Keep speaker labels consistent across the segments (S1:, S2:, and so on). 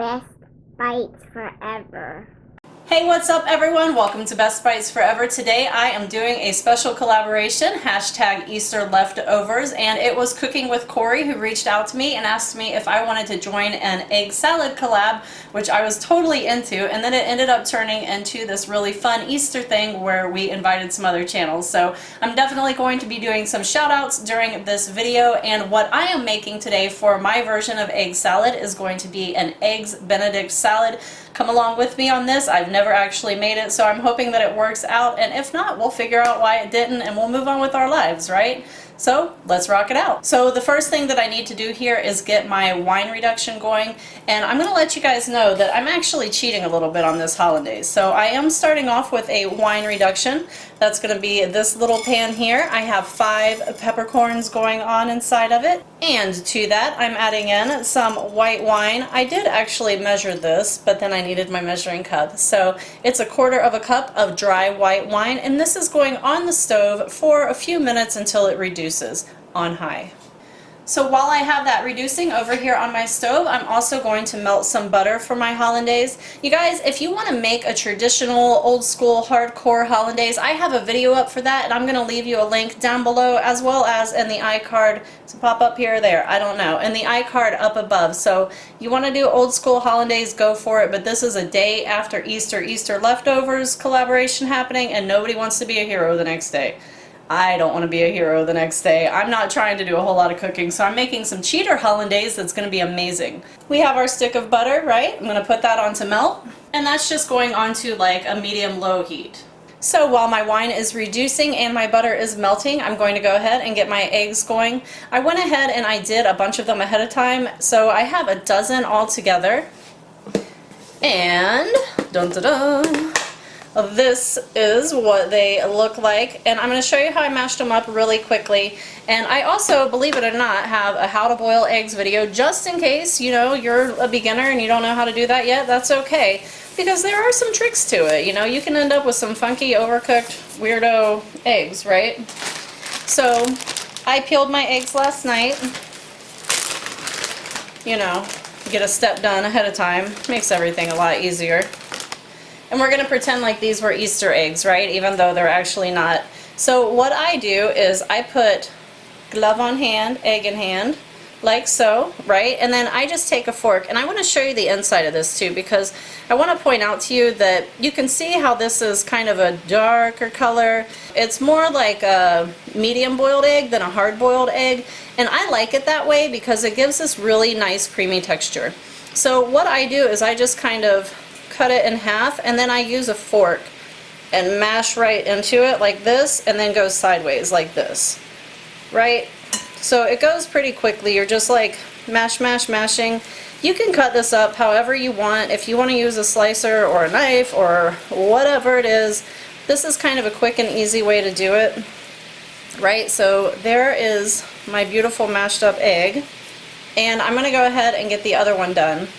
S1: best bites forever.
S2: Hey, what's up everyone? Welcome to Best Bites Forever. Today I am doing a special collaboration, hashtag Easter leftovers, and it was Cooking with Corey who reached out to me and asked me if I wanted to join an egg salad collab, which I was totally into, and then it ended up turning into this really fun Easter thing where we invited some other channels. So I'm definitely going to be doing some shout outs during this video, and what I am making today for my version of egg salad is going to be an eggs Benedict salad. Come along with me on this. I've never actually made it, so I'm hoping that it works out, and if not, we'll figure out why it didn't and we'll move on with our lives, right? So let's rock it out. So the first thing that I need to do here is get my wine reduction going, and I'm gonna let you guys know that I'm actually cheating a little bit on this hollandaise. So I am starting off with a wine reduction. That's gonna be this little pan here. I have 5 peppercorns going on inside of it, and to that I'm adding in some white wine. I did actually measure this, but then I needed my measuring cup. So it's 1/4 cup of dry white wine, and this is going on the stove for a few minutes until it reduces on high. So while I have that reducing over here on my stove, I'm also going to melt some butter for my hollandaise. You guys, if you want to make a traditional old school hardcore hollandaise, I have a video up for that, and I'm going to leave you a link down below, as well as in the iCard to pop up here or there, I don't know, in the iCard up above. So you want to do old school hollandaise, go for it, but this is a day after Easter leftovers collaboration happening, and nobody wants to be a hero the next day. I don't want to be a hero the next day. I'm not trying to do a whole lot of cooking, so I'm making some cheater hollandaise that's going to be amazing. We have our stick of butter, right? I'm going to put that on to melt, and that's just going on to like a medium-low heat. So while my wine is reducing and my butter is melting, I'm going to go ahead and get my eggs going. I went ahead and I did a bunch of them ahead of time, so I have a dozen all together. And dun-dun-dun. This is what they look like, and I'm going to show you how I mashed them up really quickly. And I also, believe it or not, have a how to boil eggs video, just in case, you know, you're a beginner and you don't know how to do that yet. That's okay, because there are some tricks to it. You know, you can end up with some funky, overcooked, weirdo eggs, right? So I peeled my eggs last night. You know, get a step done ahead of time. Makes everything a lot easier. And we're going to pretend like these were Easter eggs, right? Even though they're actually not. So what I do is I put glove on hand, egg in hand, like so, right? And then I just take a fork, and I want to show you the inside of this too, because I want to point out to you that you can see how this is kind of a darker color. It's more like a medium boiled egg than a hard boiled egg, and I like it that way because it gives this really nice creamy texture. So what I do is I just kind of cut it in half, and then I use a fork and mash right into it like this, and then go sideways like this, right? So it goes pretty quickly. You're just like mashing. You can cut this up however you want. If you want to use a slicer or a knife or whatever it is, this is kind of a quick and easy way to do it, right? So there is my beautiful mashed up egg, and I'm going to go ahead and get the other one done.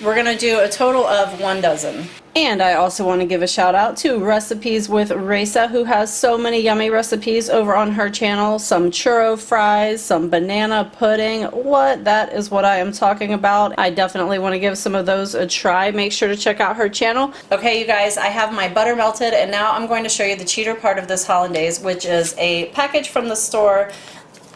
S2: We're going to do a total of 1 dozen. And I also want to give a shout out to Recipes with Raisa, who has so many yummy recipes over on her channel. Some churro fries, some banana pudding. That is what I am talking about. I definitely want to give some of those a try. Make sure to check out her channel. Okay, you guys, I have my butter melted, and now I'm going to show you the cheater part of this hollandaise, which is a package from the store.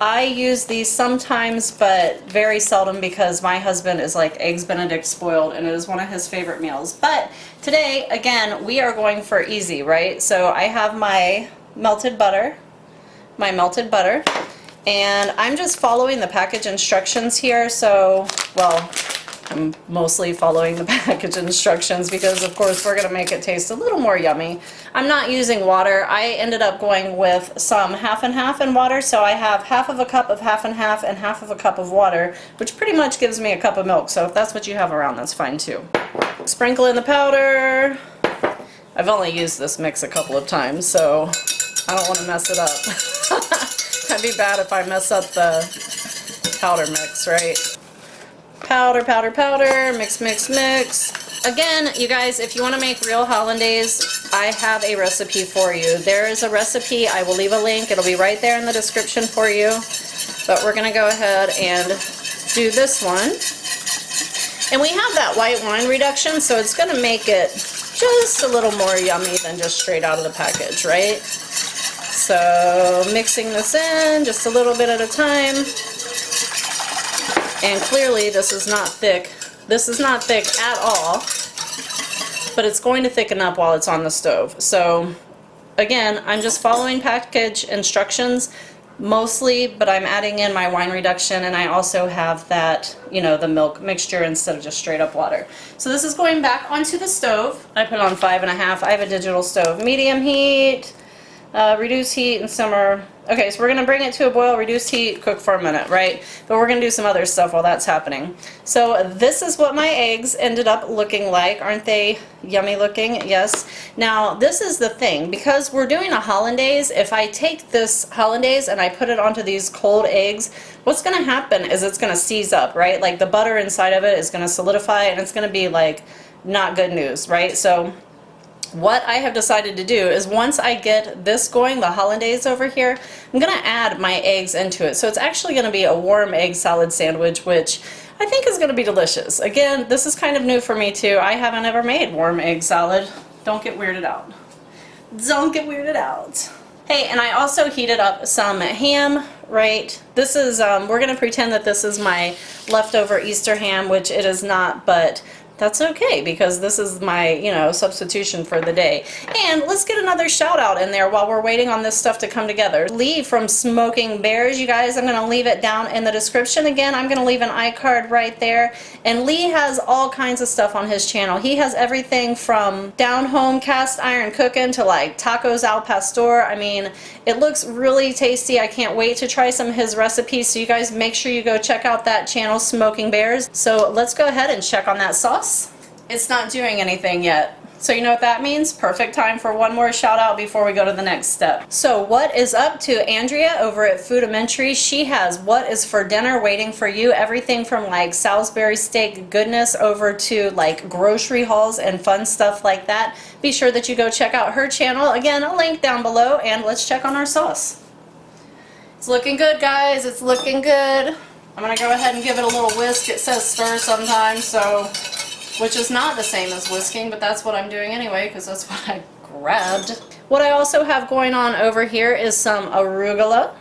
S2: I use these sometimes, but very seldom, because my husband is like eggs Benedict spoiled, and it is one of his favorite meals. But today, again, we are going for easy, right? So I have my melted butter, and I'm just following the package instructions here. So, well, I'm mostly following the package instructions because, of course, we're going to make it taste a little more yummy. I'm not using water. I ended up going with some half and half in water, so I have 1/2 cup of half and half and 1/2 cup of water, which pretty much gives me a cup of milk. So if that's what you have around, that's fine too. Sprinkle in the powder. I've only used this mix a couple of times, so I don't want to mess it up. That'd be bad if I mess up the powder mix, right? Powder, powder, powder, mix, mix, mix. Again, you guys, if you want to make real hollandaise, I have a recipe for you. There is a recipe. I will leave a link. It'll be right there in the description for you. But we're going to go ahead and do this one. And we have that white wine reduction, so it's going to make it just a little more yummy than just straight out of the package, right? So mixing this in just a little bit at a time. And clearly this is not thick. This is not thick at all, but it's going to thicken up while it's on the stove. So again, I'm just following package instructions mostly, but I'm adding in my wine reduction, and I also have that, you know, the milk mixture instead of just straight up water. So this is going back onto the stove. I put it on 5.5. I have a digital stove. Medium heat, reduce heat and simmer. Okay, so we're gonna bring it to a boil, reduce heat, cook for a minute, right? But we're gonna do some other stuff while that's happening. So this is what my eggs ended up looking like. Aren't they yummy looking? Yes. Now, this is the thing. Because we're doing a hollandaise, if I take this hollandaise and I put it onto these cold eggs, what's gonna happen is it's gonna seize up, right? Like the butter inside of it is gonna solidify, and it's gonna be like not good news, right? So what I have decided to do is once I get this going, the hollandaise over here, I'm going to add my eggs into it. So it's actually going to be a warm egg salad sandwich, which I think is going to be delicious. Again, this is kind of new for me too. I haven't ever made warm egg salad. Don't get weirded out. Don't get weirded out. Hey, and I also heated up some ham, right? This is, we're going to pretend that this is my leftover Easter ham, which it is not, but that's okay because this is my, you know, substitution for the day. And let's get another shout out in there while we're waiting on this stuff to come together. Lee from Smoking Bears, you guys, I'm going to leave it down in the description. Again, I'm going to leave an iCard right there. And Lee has all kinds of stuff on his channel. He has everything from down home cast iron cooking to like tacos al pastor. I mean, it looks really tasty. I can't wait to try some of his recipes. So you guys make sure you go check out that channel, Smoking Bears. So let's go ahead and check on that sauce. It's not doing anything yet. So you know what that means? Perfect time for one more shout out before we go to the next step. So what is up to Andrea over at Foodimentary? She has what is for dinner waiting for you. Everything from like Salisbury steak goodness over to like grocery hauls and fun stuff like that. Be sure that you go check out her channel. Again, a link down below, and let's check on our sauce. It's looking good, guys. It's looking good. I'm gonna go ahead and give it a little whisk. It says stir sometimes, so, which is not the same as whisking, but that's what I'm doing anyway because that's what I grabbed. What I also have going on over here is some arugula.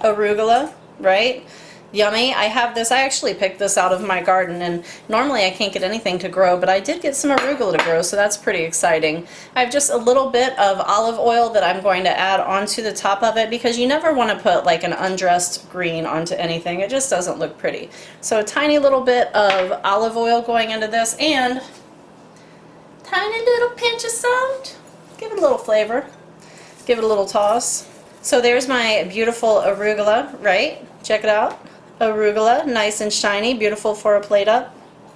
S2: Arugula, right? Yummy. I have this, I actually picked this out of my garden, and normally I can't get anything to grow, but I did get some arugula to grow, so that's pretty exciting. I have just a little bit of olive oil that I'm going to add onto the top of it because you never want to put like an undressed green onto anything. It just doesn't look pretty. So a tiny little bit of olive oil going into this, and tiny little pinch of salt. Give it a little flavor. Give it a little toss. So there's my beautiful arugula, right? Check it out. Arugula, nice and shiny, beautiful for a plate up.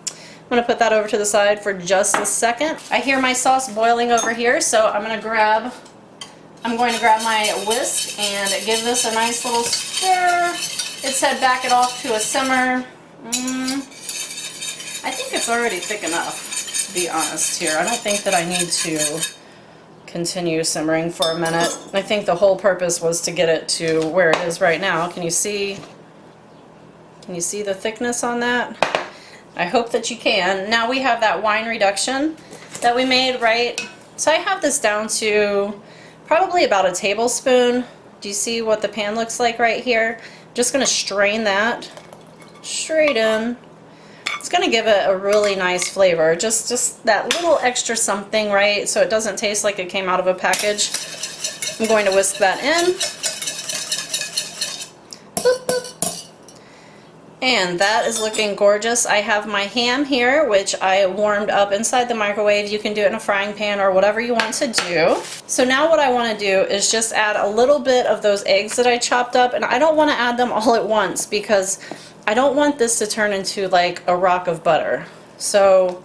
S2: I'm going to put that over to the side for just a second. I hear my sauce boiling over here, so I'm going to grab my whisk and give this a nice little stir. It said back it off to a simmer. I think it's already thick enough, to be honest here. I don't think that I need to continue simmering for a minute. I think the whole purpose was to get it to where it is right now. Can you see the thickness on that? I hope that you can. Now we have that wine reduction that we made, right? So I have this down to probably about a tablespoon. Do you see what the pan looks like right here? Just gonna strain that straight in. It's gonna give it a really nice flavor. Just that little extra something, right? So it doesn't taste like it came out of a package. I'm going to whisk that in. Boop, boop. And that is looking gorgeous. I have my ham here, which I warmed up inside the microwave. You can do it in a frying pan or whatever you want to do. So now what I want to do is just add a little bit of those eggs that I chopped up, and I don't want to add them all at once because I don't want this to turn into like a rock of butter. So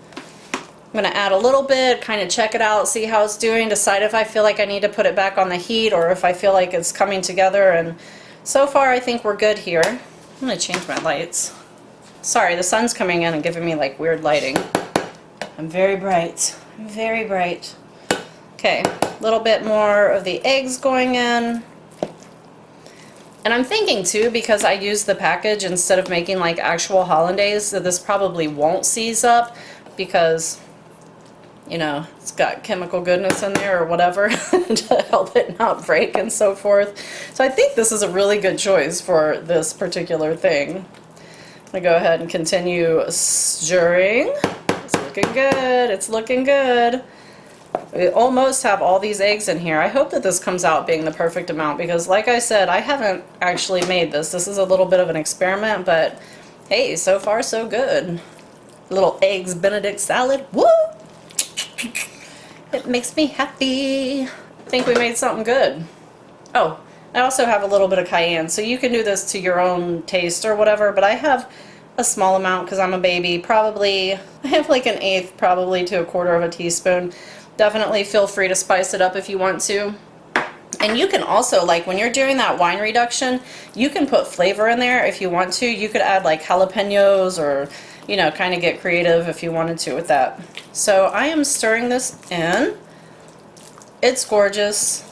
S2: I'm going to add a little bit, kind of check it out, see how it's doing, decide if I feel like I need to put it back on the heat or if I feel like it's coming together. And so far I think we're good here. I'm going to change my lights. Sorry, the sun's coming in and giving me like weird lighting. I'm very bright. I'm very bright. Okay, a little bit more of the eggs going in. And I'm thinking too, because I use the package instead of making like actual hollandaise, that this probably won't seize up because, you know, it's got chemical goodness in there or whatever to help it not break and so forth. So I think this is a really good choice for this particular thing. I'm gonna go ahead and continue stirring. It's looking good. It's looking good. We almost have all these eggs in here. I hope that this comes out being the perfect amount because, like I said, I haven't actually made this. This is a little bit of an experiment, but hey, so far so good. Little eggs Benedict salad. Woo! It makes me happy. I think we made something good. Oh, I also have a little bit of cayenne, so you can do this to your own taste or whatever, but I have a small amount because I'm a baby. Probably, I have like an eighth probably to a quarter of a teaspoon. Definitely feel free to spice it up if you want to. And you can also, like when you're doing that wine reduction, you can put flavor in there if you want to. You could add like jalapenos or, you know, kind of get creative if you wanted to with that. So I am stirring this in. It's gorgeous.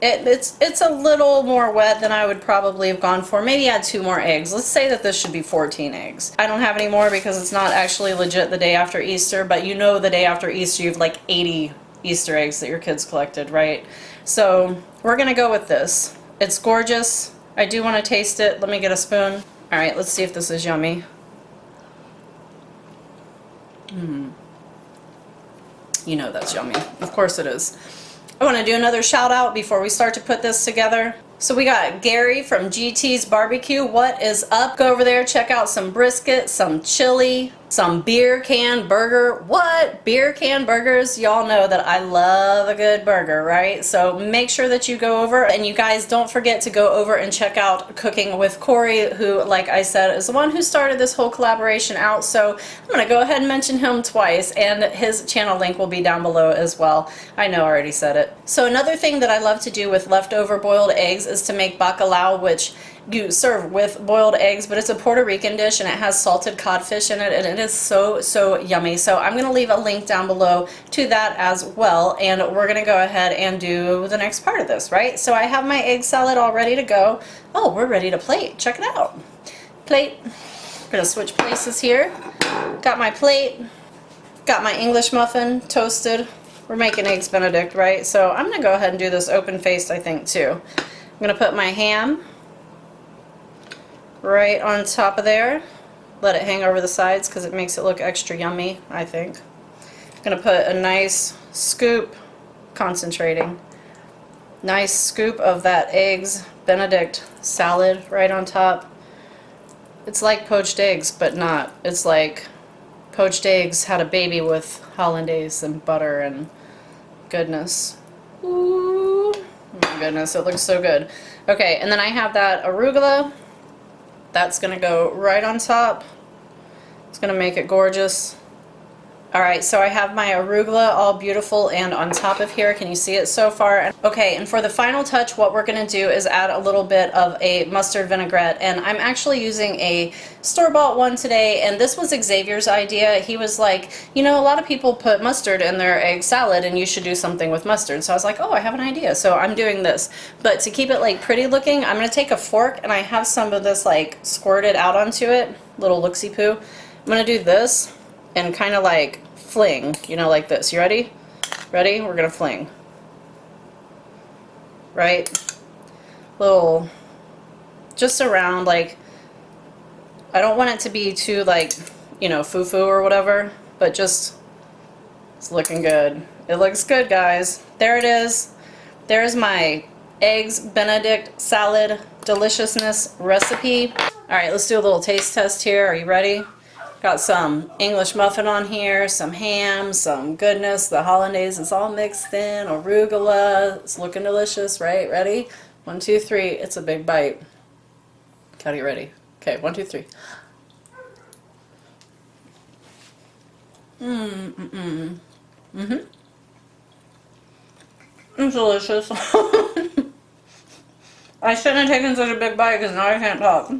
S2: It's a little more wet than I would probably have gone for. Maybe add 2 more eggs. Let's say that this should be 14 eggs. I don't have any more because it's not actually legit the day after Easter, but you know the day after Easter you have like 80 Easter eggs that your kids collected, right? So we're gonna go with this. It's gorgeous. I do want to taste it. Let me get a spoon. All right, let's see if this is yummy. You know that's yummy. Of course it is. I want to do another shout out before we start to put this together. So we got Gary from GT's Barbecue. What is up? Go over there, check out some brisket, some chili, some beer can burger. What? Beer can burgers? Y'all know that I love a good burger, right? So make sure that you go over, and you guys don't forget to go over and check out Cooking with Corey, who, like I said, is the one who started this whole collaboration out. So I'm going to go ahead and mention him twice, and his channel link will be down below as well. I know I already said it. So another thing that I love to do with leftover boiled eggs is to make bacalao, which you serve with boiled eggs, but it's a Puerto Rican dish and it has salted codfish in it, and it is so yummy. So I'm going to leave a link down below to that as well, and we're going to go ahead and do the next part of this, right? So I have my egg salad all ready to go. Oh, we're ready to plate. Check it out. Plate. I'm going to switch places here. Got my plate. Got my English muffin toasted. We're making eggs Benedict, right? So I'm going to go ahead and do this open-faced, I think, too. I'm going to put my ham right on top of there. Let it hang over the sides because it makes it look extra yummy, I think. I'm going to put a nice scoop, concentrating, nice scoop of that eggs Benedict salad right on top. It's like poached eggs, but not. It's like poached eggs had a baby with hollandaise and butter and goodness. Ooh, oh my goodness, it looks so good. Okay, and then I have that arugula. That's gonna go right on top. It's gonna make it gorgeous. Alright, so I have my arugula all beautiful and on top of here. Can you see it so far? Okay, and for the final touch, what we're going to do is add a little bit of a mustard vinaigrette. And I'm actually using a store-bought one today, and this was Xavier's idea. He was like, you know, a lot of people put mustard in their egg salad, and you should do something with mustard. So I was like, oh, I have an idea. So I'm doing this. But to keep it like pretty looking, I'm going to take a fork, and I have some of this like squirted out onto it. Little look-see-poo. I'm going to do this and kind of like fling, you know, like this. You ready? Ready? We're gonna fling. Right? Little, just around, like, I don't want it to be too, like, you know, foo-foo or whatever, but just, it's looking good. It looks good, guys. There it is. There's my eggs Benedict salad deliciousness recipe. Alright, let's do a little taste test here. Are you ready? Got some English muffin on here, some ham, some goodness, the hollandaise is all mixed in, arugula, it's looking delicious, right? Ready? 1, 2, 3, it's a big bite. Gotta get ready. Okay, 1, 2, 3. It's delicious. I shouldn't have taken such a big bite because now I can't talk.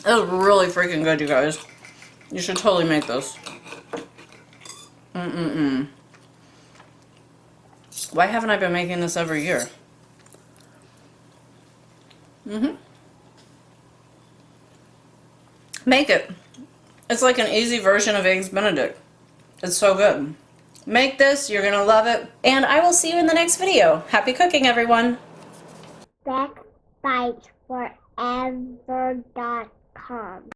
S2: That was really freaking good, you guys. You should totally make this. Why haven't I been making this every year? Make it. It's like an easy version of Eggs Benedict. It's so good. Make this, you're gonna love it. And I will see you in the next video. Happy cooking, everyone.
S1: BestBitesForever.com